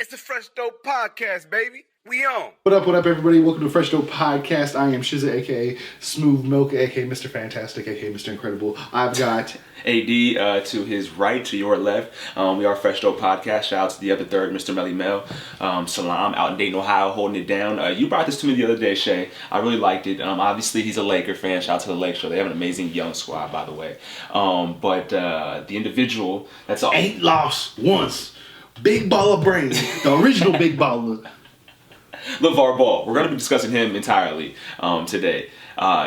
It's the Fresh Dope Podcast, baby. We on. What up, everybody? Welcome to Fresh Dope Podcast. I am Shizza, a.k.a. Smooth Milk, a.k.a. Mr. Fantastic, a.k.a. Mr. Incredible. I've got... AD to his right, to your left. We are Fresh Dope Podcast. Shout out to the other third, Mr. Melly Mel. Salam, out in Dayton, Ohio, holding it down. You brought this to me the other day, Shay. I really liked it. Obviously, he's a Laker fan. Shout out to the Lake Show. They have an amazing young squad, by the way. But the individual that's all... Ain't lost once. Big baller brain. The original big baller. LaVar Ball. We're going to be discussing him entirely today.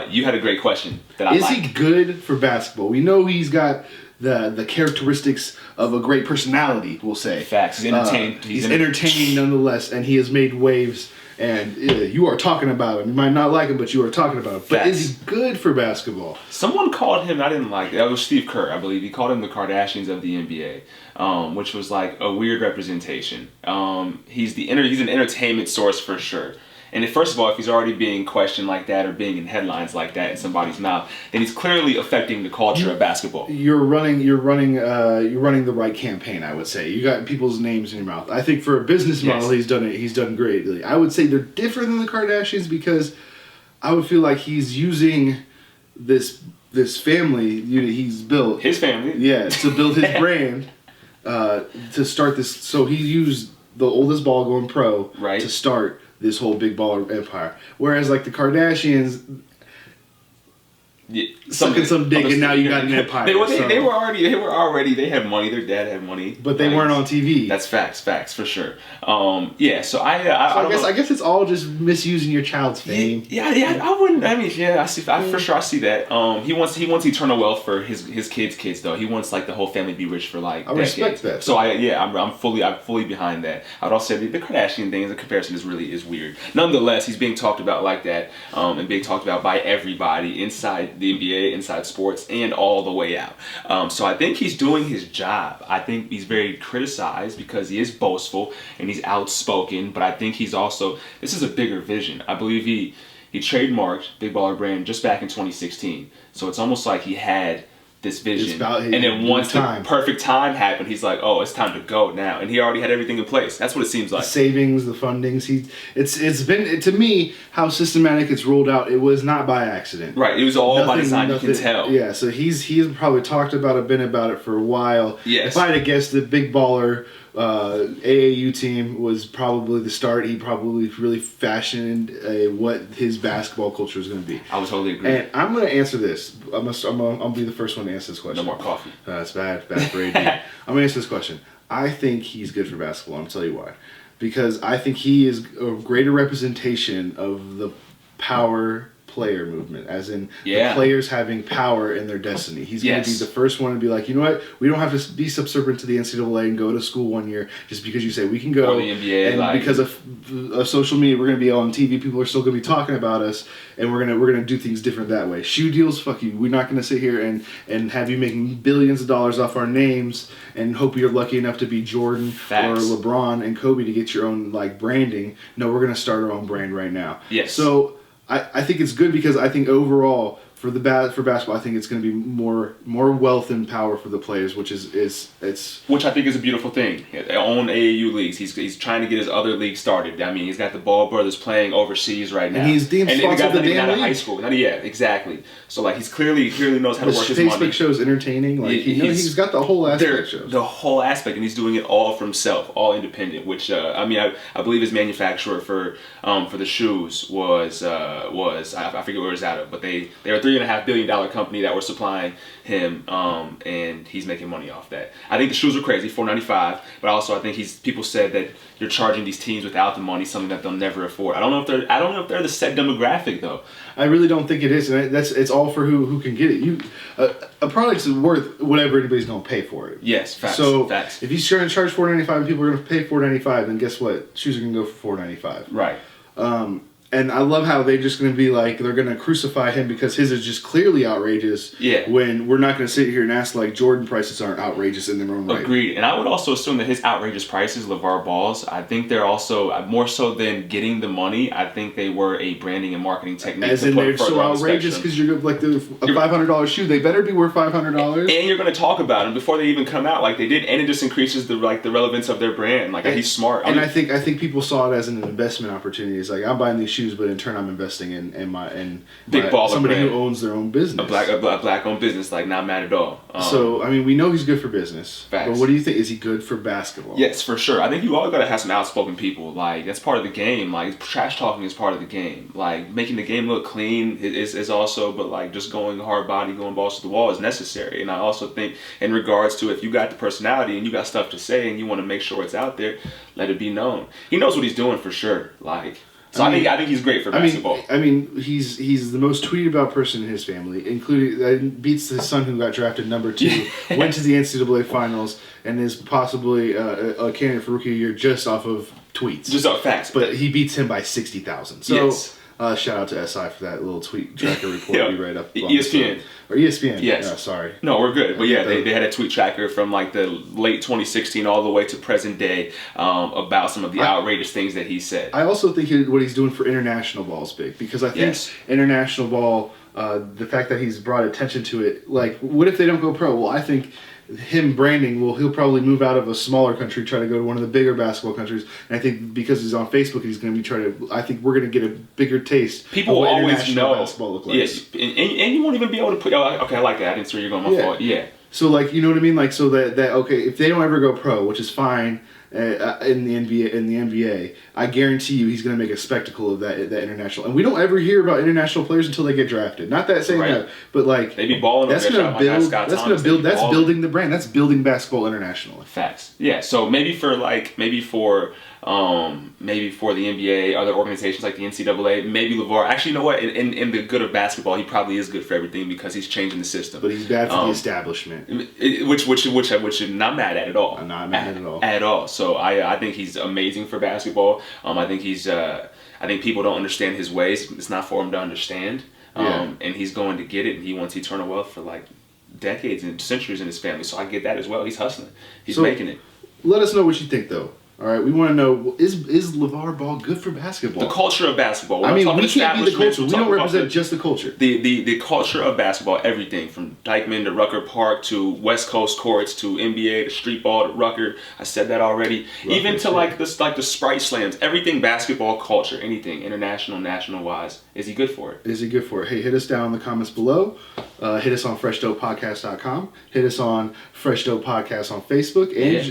You had a great question that I liked. Is he good for basketball? We know he's got the characteristics of a great personality, we'll say. Facts. He's entertained. He's entertaining nonetheless, and he has made waves, and you are talking about him. You might not like him, but you are talking about him. But Facts. is he good for basketball? Someone called him, I didn't like it. That was Steve Kerr, I believe. He called him the Kardashians of the NBA, which was like a weird representation. He's an entertainment source for sure. And first of all, if he's already being questioned like that or being in headlines like that in somebody's mouth, then he's clearly affecting the culture of basketball. You're running the right campaign, I would say. You got people's names in your mouth. I think for a business model, he's done greatly. I would say they're different than the Kardashians because I would feel like he's using this family he's built. His family, yeah, to build his brand. To start this, so he used the oldest ball going pro to start this whole big baller empire. Whereas like the Kardashians, sucking some dick and now you got an empire. They had money. Their dad had money, but they weren't on TV. That's facts for sure. I guess it's all just misusing your child's fame. Yeah. I wouldn't. I mean, yeah, I see. For sure, I see that. He wants eternal wealth for his kids though. He wants like the whole family to be rich for like decades. Respect that. So I'm fully behind that. I'd also say the Kardashian thing as a comparison is weird. Nonetheless, he's being talked about like that, and being talked about by everybody inside the NBA, inside sports, and all the way out. So I think he's doing his job. I think he's very criticized because he is boastful and he's outspoken, but I think he's also, this is a bigger vision. I believe he trademarked Big Baller Brand just back in 2016. So it's almost like he had this vision, and then once the perfect time happened, he's like, "Oh, it's time to go now," and he already had everything in place. That's what it seems like. The savings, the fundings. It's been, to me, how systematic it's rolled out. It was not by accident. Right. It was all by design. You can tell. Yeah. So he's probably talked about it, been about it for a while. Yes. If I had to guess, the Big Baller AAU team was probably the start. He probably really fashioned what his basketball culture is going to be. I would totally agree. And I'm going to answer this. I'm gonna be the first one to answer this question. No more coffee. That's bad for AD. I'm going to answer this question. I think he's good for basketball. I'm going to tell you why. Because I think he is a greater representation of the power player movement, as in the players having power in their destiny. He's going to be the first one to be like, you know what, we don't have to be subservient to the NCAA and go to school 1 year just because you say we can go. Or the NBA, and because of social media, we're going to be on TV. People are still going to be talking about us, and we're gonna do things different that way. Shoe deals, fuck you. We're not going to sit here and have you making billions of dollars off our names and hope you're lucky enough to be Jordan or LeBron and Kobe to get your own like branding. No, we're going to start our own brand right now. Yes. So I think it's good because I think overall for basketball, I think it's going to be more wealth and power for the players, which which I think is a beautiful thing. Own AAU leagues. He's trying to get his other league started. I mean, he's got the Ball brothers playing overseas right now, and he's deemed sponsored the damn league. High school. Exactly. So like he's clearly knows how to work his money. The Facebook show is entertaining. Like he's got the whole aspect. The whole aspect, and he's doing it all for himself, all independent. Which I believe his manufacturer for the shoes was I forget where it was out of, but they were $3.5 billion company that were supplying him, and he's making money off that. I think the shoes are crazy, $4.95, but also I think people said that you're charging these teams without the money something that they'll never afford. I don't know if they're the set demographic though. I really don't think it is, and it's all for who can get it. A product's worth whatever anybody's gonna pay for it. Yes, facts. So facts. If he's trying to charge $4.95 and people are gonna pay $4.95, then guess what? Shoes are gonna go for $4.95. Right. And I love how they're just going to be like, they're going to crucify him because his is just clearly outrageous. Yeah. When we're not going to sit here and act like Jordan prices aren't outrageous in their own right. Agreed. And I would also assume that his outrageous prices, LaVar Ball's, I think they're also, more so than getting the money, I think they were a branding and marketing technique. As in they're so outrageous because you're like a $500 shoe, they better be worth $500. And you're going to talk about them before they even come out like they did. And it just increases the relevance of their brand. Like, he's smart. And I think people saw it as an investment opportunity. It's like, I'm buying these shoes, but in turn I'm investing in big baller somebody brand. who owns their own business. A black owned business, like, not mad at all. So, I mean, we know he's good for business. Facts. But what do you think? Is he good for basketball? Yes, for sure. I think you all got to have some outspoken people. Like, that's part of the game. Like, trash talking is part of the game. Like, making the game look clean is also, but like, just going hard body, going balls to the wall is necessary. And I also think in regards to if you got the personality and you got stuff to say and you want to make sure it's out there, let it be known. He knows what he's doing for sure. Like, so I think he's great for basketball. I mean, he's the most tweeted about person in his family, including beats his son who got drafted number 2, went to the NCAA finals, and is possibly a candidate for rookie of the year just off of tweets. Just off facts. But he beats him by 60,000. So yes. Shout out to SI for that little tweet tracker report we read up. ESPN. Or ESPN. Yes. Sorry. No, we're good. But yeah, they had a tweet tracker from like the late 2016 all the way to present day about some of the outrageous things that he said. I also think what he's doing for international ball is big because I think international ball, the fact that he's brought attention to it, like, what if they don't go pro? Well, I think him branding, he'll probably move out of a smaller country, try to go to one of the bigger basketball countries. And I think because he's on Facebook, he's going to be I think we're going to get a bigger taste. People of what always international know. basketball look like. Yes, and you won't even be able to put. Okay, I like that. I didn't see where you're going. My fault. Yeah. So like, you know what I mean? Like, so that okay, if they don't ever go pro, which is fine. In the NBA, I guarantee you he's going to make a spectacle of that international. And we don't ever hear about international players until they get drafted. Not that saying that, but like they be balling. That's going to build. That's going to build. That's building the brand. That's building basketball internationally. Facts. Yeah. So maybe for the NBA, other organizations like the NCAA, maybe LaVar. Actually, you know what? In the good of basketball, he probably is good for everything because he's changing the system. But he's bad for the establishment, which I'm not mad at all. I'm not mad at all. At all. So I think he's amazing for basketball. I think people don't understand his ways. It's not for him to understand. And he's going to get it. And he wants eternal wealth for like decades and centuries in his family. So I get that as well. He's hustling. He's making it. Let us know what you think, though. All right, we want to know, is LaVar Ball good for basketball? The culture of basketball. We can't be the culture. We don't represent just the culture. The culture of basketball, everything from Dykeman to Rucker Park to West Coast courts to NBA to street ball to Rucker. I said that already. Even to like the Sprite Slams, everything basketball culture, anything international, national wise. Is he good for it? Is he good for it? Hey, hit us down in the comments below. Hit us on FreshDopePodcast.com. Hit us on Fresh Dope Podcast on Facebook and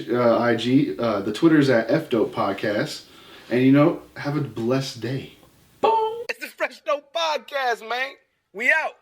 IG. The Twitter's at FDope Podcast. And have a blessed day. Boom! It's the Fresh Dope Podcast, man. We out.